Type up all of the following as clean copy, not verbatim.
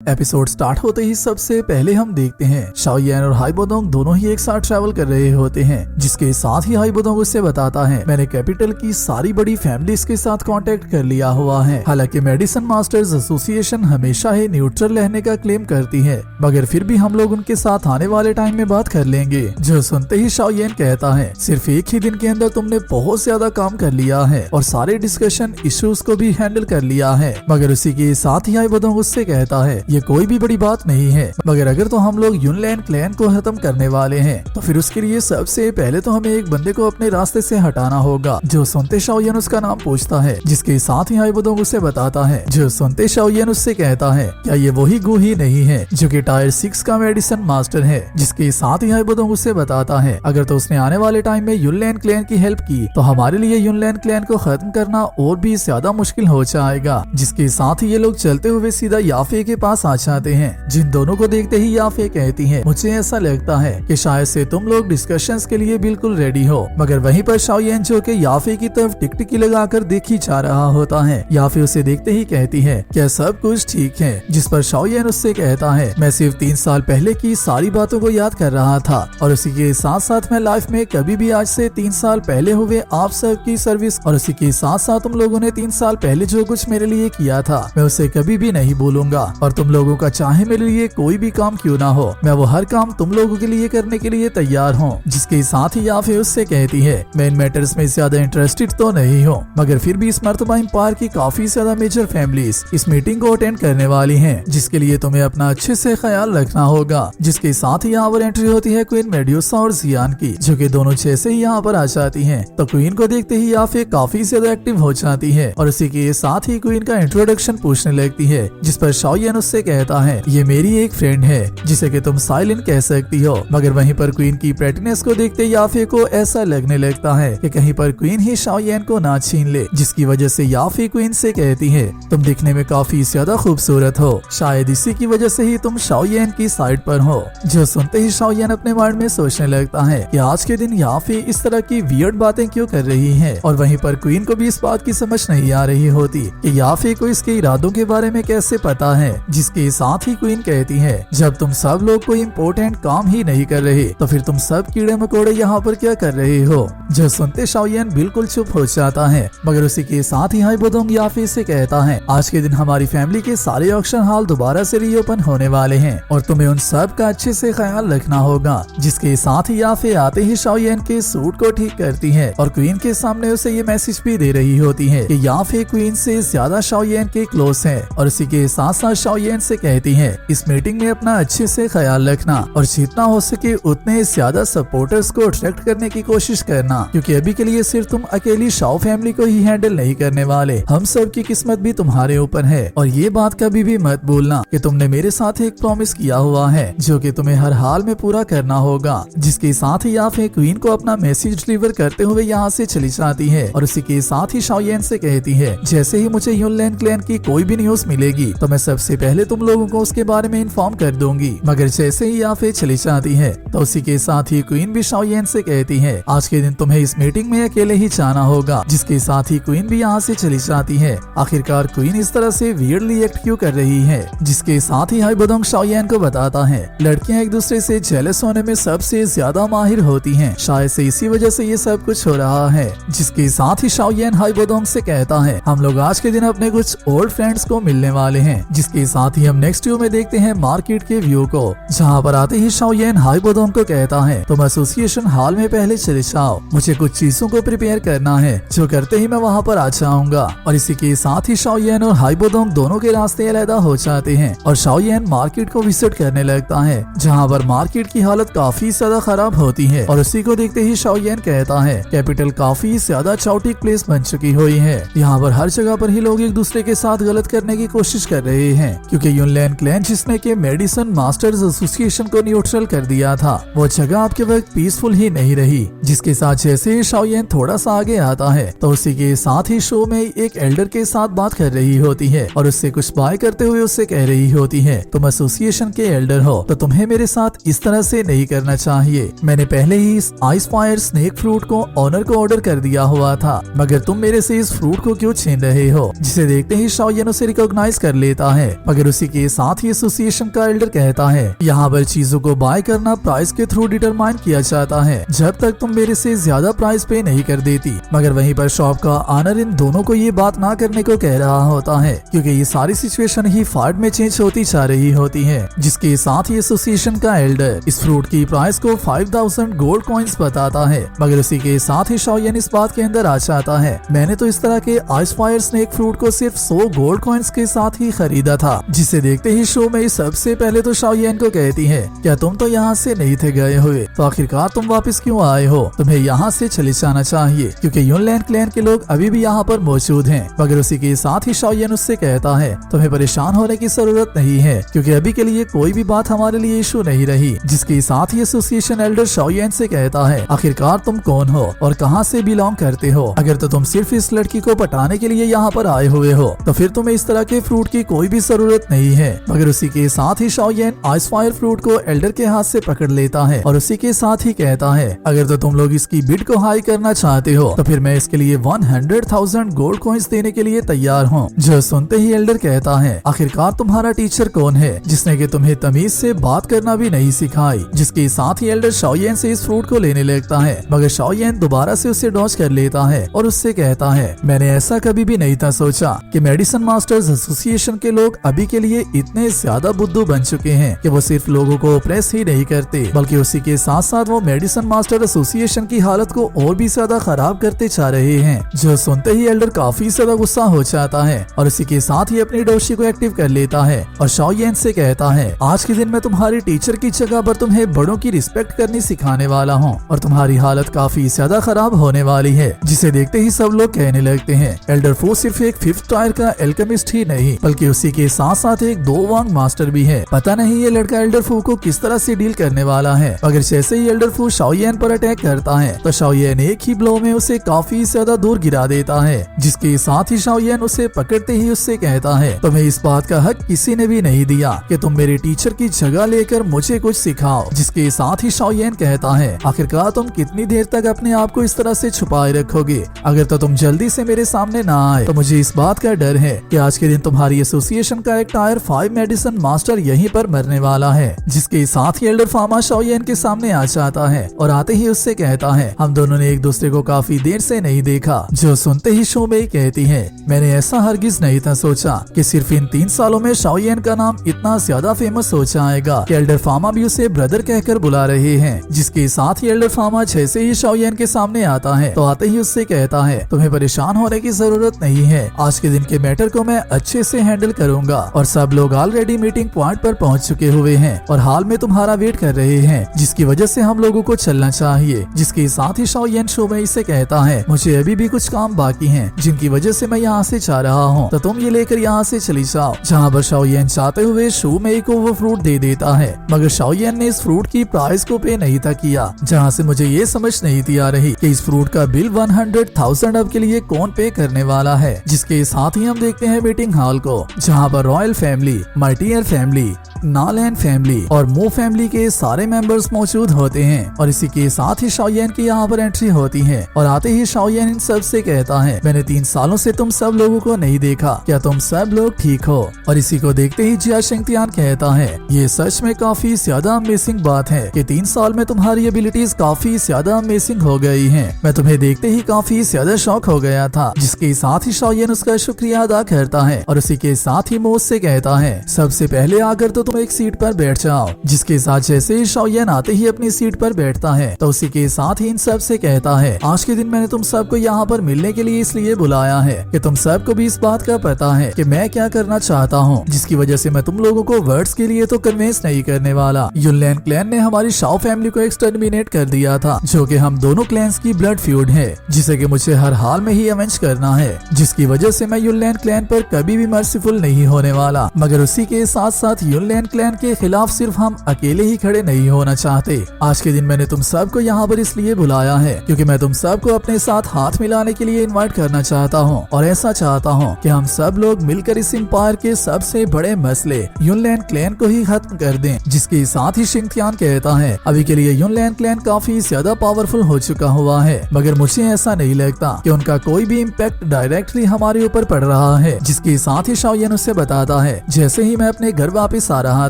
Episode start होते ही सबसे पहले हम देखते हैं शाओयान और हाइबोडोंग दोनों ही एक साथ ट्रैवल कर रहे होते हैं, जिसके साथ ही हाइबोडोंग उससे बताता है मैंने कैपिटल की सारी बड़ी फैमिलीज के साथ कांटेक्ट कर लिया हुआ है। हालांकि मेडिसिन मास्टर्स एसोसिएशन हमेशा ही न्यूट्रल रहने का क्लेम करती है, मगर फिर भी हम लोग उनके साथ आने वाले टाइम में बात कर लेंगे। जो सुनते ही शाओयान कहता है सिर्फ एक ही दिन के अंदर तुमने बहुत ज्यादा काम कर लिया है और सारे डिस्कशन इश्यूज को भी हैंडल कर लिया है। मगर उसी के साथ ही हाइबोडोंग उससे कहता है ये कोई भी बड़ी बात नहीं है, मगर अगर तो हम लोग युनलैंड क्लैन को खत्म करने वाले हैं तो फिर उसके लिए सबसे पहले तो हमें एक बंदे को अपने रास्ते से हटाना होगा। जो सुनते शाओयान उसका नाम पूछता है, जिसके साथ ही हाइबोडोंग उसे बताता है। जो सुनते शाओयान उससे कहता है क्या ये वही गु ही नहीं है जो कि टायर 6 का मेडिसिन मास्टर है। जिसके साथ ही हाइबोडोंग उससे बताता है अगर तो उसने आने वाले टाइम में युनलैंड क्लैन की हेल्प की तो हमारे लिए युनलैंड क्लैन को खत्म करना और भी ज्यादा मुश्किल हो जाएगा। जिसके साथ ही ये लोग चलते हुए सीधा याफे के पास आ जाते हैं। जिन दोनों को देखते ही याफे कहती है मुझे ऐसा लगता है कि शायद से तुम लोग डिस्कशंस के लिए बिल्कुल रेडी हो। मगर वहीं पर शाओयान जो कि याफे की तरफ टिकटिकी लगाकर देखी जा रहा होता है, याफे उसे देखते ही कहती है क्या सब कुछ ठीक है। जिस पर शाओयान उससे कहता है मैं सिर्फ 3 साल पहले की सारी बातों को याद कर रहा था और उसी के साथ साथ मैं लाइफ में कभी भी आज से 3 साल पहले हुए आप सब की सर्विस और उसी के साथ साथ तुम लोगों ने 3 साल पहले जो कुछ मेरे लिए किया था मैं उसे कभी भी नहीं भूलूंगा। और तुम लोगों का चाहे मेरे लिए कोई भी काम क्यों ना हो, मैं वो हर काम तुम लोगों के लिए करने के लिए तैयार हूँ। जिसके साथ ही याफे उससे कहती है मैं इन मैटर्स में ज्यादा इंटरेस्टेड तो नहीं हूँ, मगर फिर भी इस मर्तबा एम्पायर की काफी ज्यादा मेजर फैमिलीज इस मीटिंग को अटेंड करने वाली हैं, जिसके लिए तुम्हें अपना अच्छे से ख्याल रखना होगा। जिसके साथ ही यहाँ पर एंट्री होती है क्वीन मेड्यूसा और जियान की, जो कि दोनों जैसे ही यहाँ पर आ जाती हैं। तो क्वीन को देखते ही याफे काफी ज्यादा एक्टिव हो जाती है और उसी के साथ ही क्वीन का इंट्रोडक्शन पूछने लगती है। जिस पर शाओयान उससे कहता है ये मेरी एक फ्रेंड है जिसे कि तुम साइलेंट कह सकती हो। मगर वहीं पर क्वीन की प्रेटीनेस को देखते याफे को ऐसा लगने लगता है कि कहीं पर क्वीन ही शाओयान को ना छीन ले। जिसकी वजह से याफे क्वीन से कहती है तुम दिखने में काफी ज्यादा खूबसूरत हो, शायद इसी की वजह से ही तुम शाओयान की साइड पर हो। जो सुनते ही शाओयान अपने माइंड में सोचने लगता है कि आज के दिन याफे इस तरह की वियर्ड बातें क्यों कर रही है। और वहीं पर क्वीन को भी इस बात की समझ नहीं आ रही होती कि याफे को इसके इरादों के बारे में कैसे पता है। जिसके साथ ही क्वीन कहती है जब तुम सब लोग कोई इम्पोर्टेंट काम ही नहीं कर रहे तो फिर तुम सब कीड़े मकोड़े यहाँ पर क्या कर रहे हो। जो सुनते शाओयान बिल्कुल चुप हो जाता है, मगर उसी के साथ ही हाइबोडोंग याफे से कहता है आज के दिन हमारी फैमिली के सारे ऑक्शन हॉल दोबारा से रीओपन होने वाले हैं और तुम्हें उन सब का अच्छे से ख्याल रखना होगा। जिसके साथ ही याफे आते ही शाओयान के सूट को ठीक करती है और क्वीन के सामने उसे ये मैसेज भी दे रही होती है कि याफे क्वीन से ज्यादा शाओयान के क्लोज है। और इसी के साथ साथ शाओयान से कहती है इस मीटिंग में अपना अच्छे से ख्याल रखना और जितना हो सके उतने ज्यादा सपोर्टर्स को अट्रैक्ट करने की कोशिश करना, क्योंकि अभी के लिए सिर्फ तुम अकेली शाओ फैमिली को ही हैंडल नहीं करने वाले, हम सब की किस्मत भी तुम्हारे ऊपर है। और ये बात कभी भी मत भूलना कि तुमने मेरे साथ एक प्रॉमिस किया हुआ है जो कि तुम्हें हर हाल में पूरा करना होगा। जिसके साथ ही याफे क्वीन को अपना मैसेज डिलीवर करते हुए यहाँ से चली जाती है और उसी के साथ ही शाओयान से कहती है जैसे ही मुझे युनलैंड क्लैन की कोई भी न्यूज मिलेगी तो मैं सबसे पहले तुम लोगों को उसके बारे में इन्फॉर्म कर दूंगी। मगर जैसे ही याफे चली जाती है तो उसी के साथ ही क्वीन भी शाओयान से कहती है आज के दिन तुम्हें इस मीटिंग में अकेले ही जाना होगा। जिसके साथ ही क्वीन भी यहाँ से चली जाती है। आखिरकार क्वीन इस तरह से वियर्डली एक्ट क्यों कर रही है। जिसके साथ ही हाइबोडोंग शाओयान को बताता है लड़कियां एक दूसरे से जेलस होने में सबसे ज्यादा माहिर होती हैं, शायद से इसी वजह से ये सब कुछ हो रहा है। जिसके साथ ही शाओयान हाइबोडोंग से कहता है हम लोग आज के दिन अपने कुछ ओल्ड फ्रेंड्स को मिलने वाले हैं। जिसके साथ ही हम नेक्स्ट व्यू में देखते हैं मार्केट के व्यू को, जहाँ पर आते ही शाओयान हाइबोडोंग को कहता है तुम एसोसिएशन हॉल में पहले चले जाओ, मुझे कुछ चीजों को प्रिपेयर करना है, जो करते ही मैं वहाँ पर आ जाऊंगा। और इसी के साथ ही शाओयान और हाइबोडोंग दोनों के रास्ते अलग हो जाते हैं और शाओयान मार्केट को विजिट करने लगता है, जहाँ पर मार्केट की हालत काफी ज्यादा खराब होती है। और उसी को देखते ही शाओयान कहता है कैपिटल काफी ज्यादा चाउटिक प्लेस बन चुकी हुई है, यहाँ पर हर जगह पर ही लोग एक दूसरे के साथ गलत करने की कोशिश कर रहे हैं, क्योंकि युनलैंड क्लैन जिसने के मेडिसिन मास्टर्स एसोसिएशन को न्यूट्रल कर दिया था वो जगह आपके वक्त पीसफुल ही नहीं रही। जिसके साथ जैसे ही शाओयान थोड़ा सा आगे आता है तो उसी के साथ ही शो में एक एल्डर के साथ बात कर रही होती है और उससे कुछ बाय करते हुए उससे कह रही होती है तुम एसोसिएशन के एल्डर हो तो तुम्हें मेरे साथ इस तरह से नहीं करना चाहिए। मैंने पहले ही इस आइस फायर स्नेक फ्रूट को ऑनर को ऑर्डर कर दिया हुआ था, मगर तुम मेरे से इस फ्रूट को क्यों छीन रहे हो। जिसे देखते ही शाओयान उसे रिकॉग्नाइज कर लेता है, मगर मगर उसी के साथ ही एसोसिएशन का एल्डर कहता है यहाँ पर चीजों को बाय करना प्राइस के थ्रू डिटरमाइन किया जाता है, जब तक तुम मेरे से ज्यादा प्राइस पे नहीं कर देती। मगर वहीं पर शॉप का ऑनर इन दोनों को ये बात ना करने को कह रहा होता है, क्योंकि ये सारी सिचुएशन ही फाइट में चेंज होती जा रही होती है। जिसके साथ ही एसोसिएशन का एल्डर इस फ्रूट की प्राइस को 5000 गोल्ड कॉइन्स बताता है, मगर उसी के साथ ही शाओ येन इस बात के अंदर आ जाता है, मैंने तो इस तरह के आइस फायर स्नेक फ्रूट को सिर्फ 100 गोल्ड कॉइन्स के साथ ही खरीदा था। जिसे देखते ही शो में सबसे पहले तो शाओ येन को कहती है, क्या तुम तो यहाँ से नहीं थे गए हुए, तो आखिरकार तुम वापस क्यों आए हो? तुम्हें यहाँ से चले जाना चाहिए, क्योंकि युनलैंड क्लैन के लोग अभी भी यहाँ पर मौजूद हैं। मगर उसी के साथ ही शाओ येन उससे कहता है, तुम्हें परेशान होने की जरूरत नहीं है, क्योंकि अभी के लिए कोई भी बात हमारे लिए इशू नहीं रही। जिसके साथ ही एसोसिएशन एल्डर शाओ येन से कहता है, आखिरकार तुम कौन हो और कहाँ से बिलोंग करते हो? अगर तो तुम सिर्फ इस लड़की को पटाने के लिए यहाँ पर आए हुए हो, तो फिर तुम्हें इस तरह के फ्रूट की कोई भी जरूरत नहीं है। मगर उसी के साथ ही शाओ येन आइस फायर फ्रूट को एल्डर के हाथ से पकड़ लेता है और उसी के साथ ही कहता है, अगर तो तुम लोग इसकी बिड को हाई करना चाहते हो, तो फिर मैं इसके लिए 100,000 गोल्ड कॉइन्स देने के लिए तैयार हूँ। जो सुनते ही एल्डर कहता है, आखिरकार तुम्हारा टीचर कौन है जिसने कि तुम्हें तमीज से बात करना भी नहीं सिखाई? जिसके साथ ही एल्डर शाओ येन से इस फ्रूट को लेने लगता है, मगर शाओ येन दोबारा से उसे डॉज कर लेता है और उससे कहता है, मैंने ऐसा कभी भी नहीं था सोचा कि मेडिसिन मास्टर्स एसोसिएशन के लोग अभी के लिए इतने ज्यादा बुद्धू बन चुके हैं कि वो सिर्फ लोगों को ऑप्रेस ही नहीं करते, बल्कि उसी के साथ साथ वो मेडिसिन मास्टर एसोसिएशन की हालत को और भी ज्यादा खराब करते जा रहे हैं। जो सुनते ही एल्डर काफी ज्यादा गुस्सा हो जाता है और उसी के साथ ही अपनी डोशी को एक्टिव कर लेता है और शाओ येन से कहता है, आज के दिन मैं तुम्हारी टीचर की जगह पर तुम्हें बड़ों की रिस्पेक्ट करनी सिखाने वाला हूँ और तुम्हारी हालत काफी ज्यादा खराब होने वाली है। जिसे देखते ही सब लोग कहने लगते हैं, एल्डर फू सिर्फ एक 5th टायर का एल्केमिस्ट ही नहीं, बल्कि उसी के साथ साथ एक 2 वांग मास्टर भी है। पता नहीं ये लड़का एल्डर फू को किस तरह से डील करने वाला है। अगर जैसे ही एल्डर फू शाओ येन पर अटैक करता है, तो शाओ येन एक ही ब्लो में उसे काफी ज्यादा दूर गिरा देता है। जिसके साथ ही शाओ येन उसे पकड़ते ही उससे कहता है, तुम्हें इस बात का हक किसी ने भी नहीं दिया कि तुम मेरे टीचर की जगह लेकर मुझे कुछ सिखाओ। जिसके साथ ही शाओ येन कहता है, आखिरकार तुम कितनी देर तक अपने आप को इस तरह से छुपाए रखोगे? अगर तो तुम जल्दी से मेरे सामने ना आए, तो मुझे इस बात का डर है कि आज के दिन तुम्हारी एसोसिएशन का एक टायर 5 मेडिसिन मास्टर यहीं पर मरने वाला है। जिसके साथ ही एल्डर फामा शाओ येन के सामने आ जाता है और आते ही उससे कहता है, हम दोनों ने एक दूसरे को काफी देर से नहीं देखा। जो सुनते ही शो में कहती है, मैंने ऐसा हरगिज नहीं था सोचा कि सिर्फ इन 3 सालों में शाओ येन का नाम इतना ज्यादा फेमस हो जाएगा कि एल्डर फामा भी उसे ब्रदर कहकर बुला रहे हैं। जिसके साथ ही एल्डर फामा जैसे ही शाओ येन के सामने आता है, तो आते ही उससे कहता है, तुम्हें परेशान होने की जरूरत नहीं है, आज के दिन के मैटर को मैं अच्छे से हैंडल करूंगा और सब लोग ऑलरेडी मीटिंग पॉइंट पर पहुंच चुके हुए हैं और हाल में तुम्हारा वेट कर रहे हैं, जिसकी वजह से हम लोगों को चलना चाहिए। जिसके साथ ही शाओ येन शो में इसे कहता है, मुझे अभी भी कुछ काम बाकी हैं, जिनकी वजह से मैं यहाँ से जा रहा हूँ, तो तुम ये लेकर यहाँ से चली जाओ। जहाँ पर शाओ येन चाहते हुए शो में को वो फ्रूट दे देता है, मगर शाओ येन ने इस फ्रूट की प्राइस को पे नहीं था किया, जहाँ से मुझे ये समझ नहीं थी आ रही कि इस फ्रूट का बिल 100,000 अब के लिए कौन पे करने वाला है। जिसके साथ ही हम देखते हैं मीटिंग हॉल को, जहाँ पर रॉयल फैमिली, माइटियर फैमिली, नालैंड फैमिली और मो फैमिली के सारे मेंबर्स मौजूद होते हैं और इसी के साथ ही शाओ येन की यहाँ पर एंट्री होती है और आते ही शाओ येन इन सब से कहता है, मैंने 3 सालों से तुम सब लोगों को नहीं देखा, क्या तुम सब लोग ठीक हो? और इसी को देखते ही जिया शेंगतियान कहता है, ये सच में काफी ज्यादा अमेजिंग बात है कि 3 साल में तुम्हारी एबिलिटीज काफी ज्यादा अमेजिंग हो गई हैं। मैं तुम्हें देखते ही काफी ज्यादा शौक हो गया था। जिसके साथ ही शाओ येन उसका शुक्रिया अदा करता है और उसी के साथ ही मोस से कहता है, सबसे पहले आकर तो तुम एक सीट पर बैठ जाओ। जिसके साथ जैसे ही शाओ येन आते ही अपनी सीट पर बैठता है, तो उसी के साथ ही इन सब से कहता है, आज के दिन मैंने तुम सबको यहाँ पर मिलने के लिए इसलिए बुलाया है कि तुम सबको भी इस बात का पता है कि मैं क्या करना चाहता हूँ, जिसकी वजह से मैं तुम लोगों को वर्ड्स के लिए तो कन्विंस नहीं करने वाला। युनलैंड क्लैन ने हमारी शाओ फैमिली को एक्सटर्मिनेट कर दिया था, जो कि हम दोनों क्लैंस की ब्लड फ्यूड है, जिसे कि मुझे हर हाल में ही अवेंज करना है, जिसकी वजह से मैं युनलैंड क्लैन पर कभी भी मर्सीफुल नहीं होने वाला। मगर उसी के साथ साथ युनलैंड युनलैन क्लैन के खिलाफ सिर्फ हम अकेले ही खड़े नहीं होना चाहते। आज के दिन मैंने तुम सबको यहाँ पर इसलिए बुलाया है क्योंकि मैं तुम सबको अपने साथ हाथ मिलाने के लिए इनवाइट करना चाहता हूँ और ऐसा चाहता हूँ कि हम सब लोग मिलकर इस एम्पायर के सबसे बड़े मसले युनलैन क्लैन को ही खत्म कर दें, जिसके साथ ही शिंगथियान कहता है अभी के लिए युनलैन क्लैन काफी ज्यादा पावरफुल हो चुका हुआ है, मगर मुझे ऐसा नहीं लगता कि उनका कोई भी इम्पैक्ट डायरेक्टली हमारे ऊपर पड़ रहा है। जिसके साथ ही शाओयन उससे बताता है जैसे ही मैं अपने घर वापस आ रहा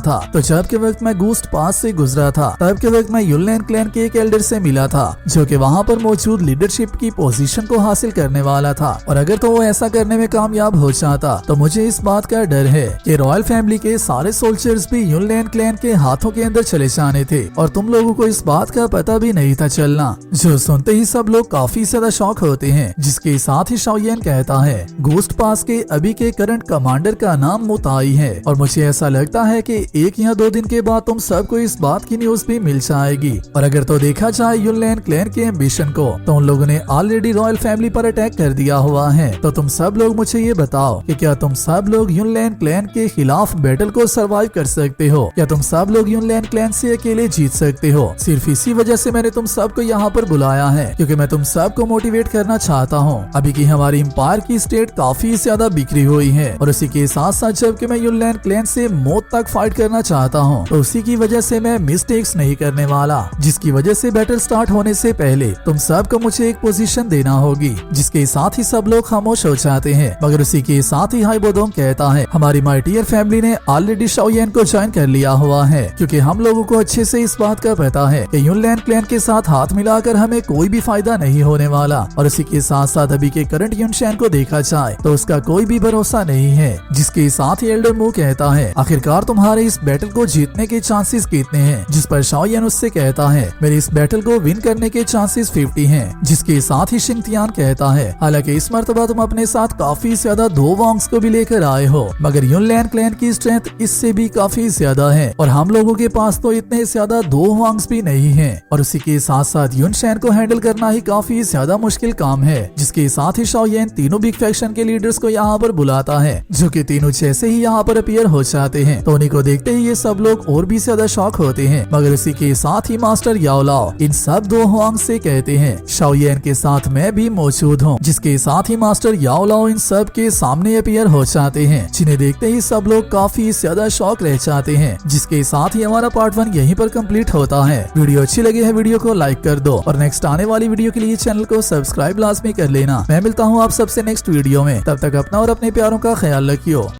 था तो जब के वक्त मैं गूस्ट पास से गुजरा था तब के वक्त मैं युनलैन क्लैन के एक एल्डर से मिला था जो कि वहाँ पर मौजूद लीडरशिप की पोजीशन को हासिल करने वाला था, और अगर तो वो ऐसा करने में कामयाब हो जाता तो मुझे इस बात का डर है कि रॉयल फैमिली के सारे सोल्जर्स भी युनलैन क्लैन के हाथों के अंदर चले जाने थे और तुम लोगों को इस बात का पता भी नहीं था चलना। जो सुनते ही सब लोग काफी ज्यादा शॉक होते हैं। जिसके साथ ही शाओयन कहता है गोस्ट पास के अभी के करंट कमांडर का नाम मुताई है और मुझे ऐसा लगता है कि 1 या 2 दिन के बाद तुम सबको इस बात की न्यूज भी मिल जाएगी। और अगर तो देखा जाए युनलैन क्लैन के एम्बिशन को तो उन लोगों ने ऑलरेडी रॉयल फैमिली पर अटैक कर दिया हुआ है। तो तुम सब लोग मुझे ये बताओ कि क्या तुम सब लोग युनलैन क्लैन के खिलाफ बैटल को सरवाइव कर सकते हो? क्या तुम सब लोग युनलैन क्लैन से अकेले जीत सकते हो? सिर्फ इसी वजह से मैंने तुम सबको यहाँ पर बुलाया है क्योंकि मैं तुम सबको मोटिवेट करना चाहता हूँ। अभी की हमारी एम्पायर की स्टेट काफी ज्यादा बिखरी हुई है और उसी के साथ साथ जबकि मैं युनलैन क्लैन से मौत तक फाइट करना चाहता हूँ तो उसी की वजह से मैं मिस्टेक्स नहीं करने वाला, जिसकी वजह से बैटल स्टार्ट होने से पहले तुम सबको मुझे एक पोजीशन देना होगी। जिसके साथ ही सब लोग खामोश हो जाते हैं, मगर उसी के साथ ही हाई बोदोंग कहता है हमारी माइटियर फैमिली ने ऑलरेडी शाओयन को ज्वाइन कर लिया हुआ है क्योंकि हम लोगों को अच्छे से इस बात का पता है कि युनलैन क्लैन के साथ हाथ मिलाकर हमें कोई भी फायदा नहीं होने वाला, और उसी के साथ साथ अभी के करंट युनशैन को देखा जाए तो उसका कोई भी भरोसा नहीं है। जिसके साथ ही एल्डर मू कहता है आखिरकार तुम्हारे इस बैटल को जीतने के चांसेस कितने हैं? जिस पर शाओयन उससे कहता है मेरे इस बैटल को विन करने के चांसेस 50 हैं। जिसके साथ ही शिंगथियान कहता है हालांकि इस मर्तबा तुम अपने साथ काफी ज्यादा 2 वॉन्ग्स को भी लेकर आए हो, मगर युनलैन क्लैन की स्ट्रेंथ इससे भी काफी ज्यादा है और हम लोगों के पास तो इतने ज्यादा 2 वॉन्ग्स भी नहीं है, और उसी के साथ साथ युनशैन को हैंडल करना ही काफी ज्यादा मुश्किल काम है। जिसके साथ ही शाओयन तीनों बिग फैक्शन के लीडर्स को यहाँ पर बुलाता है जो कि तीनों जैसे ही यहाँ पर अपीयर हो जाते हैं तो उन्हीं को देखते ही ये सब लोग और भी ज्यादा शॉक होते हैं। मगर इसी के साथ ही मास्टर याओलाओ इन सब 2 वॉन्ग्स से कहते हैं शाओयन के साथ मैं भी मौजूद हूँ। जिसके साथ ही मास्टर याओलाओ इन सब के सामने अपीयर हो जाते हैं, जिन्हें देखते ही सब लोग काफी ज्यादा शॉक रह जाते हैं। जिसके साथ ही हमारा पार्ट 1 यहीं पर कंप्लीट होता है। वीडियो अच्छी लगी है वीडियो को लाइक कर दो और नेक्स्ट आने वाली वीडियो के लिए चैनल को सब्सक्राइब लाजमी कर लेना। मैं मिलता हूँ आप सबसे नेक्स्ट वीडियो में, तब तक अपना और अपने प्यारों का ख्याल रखियो।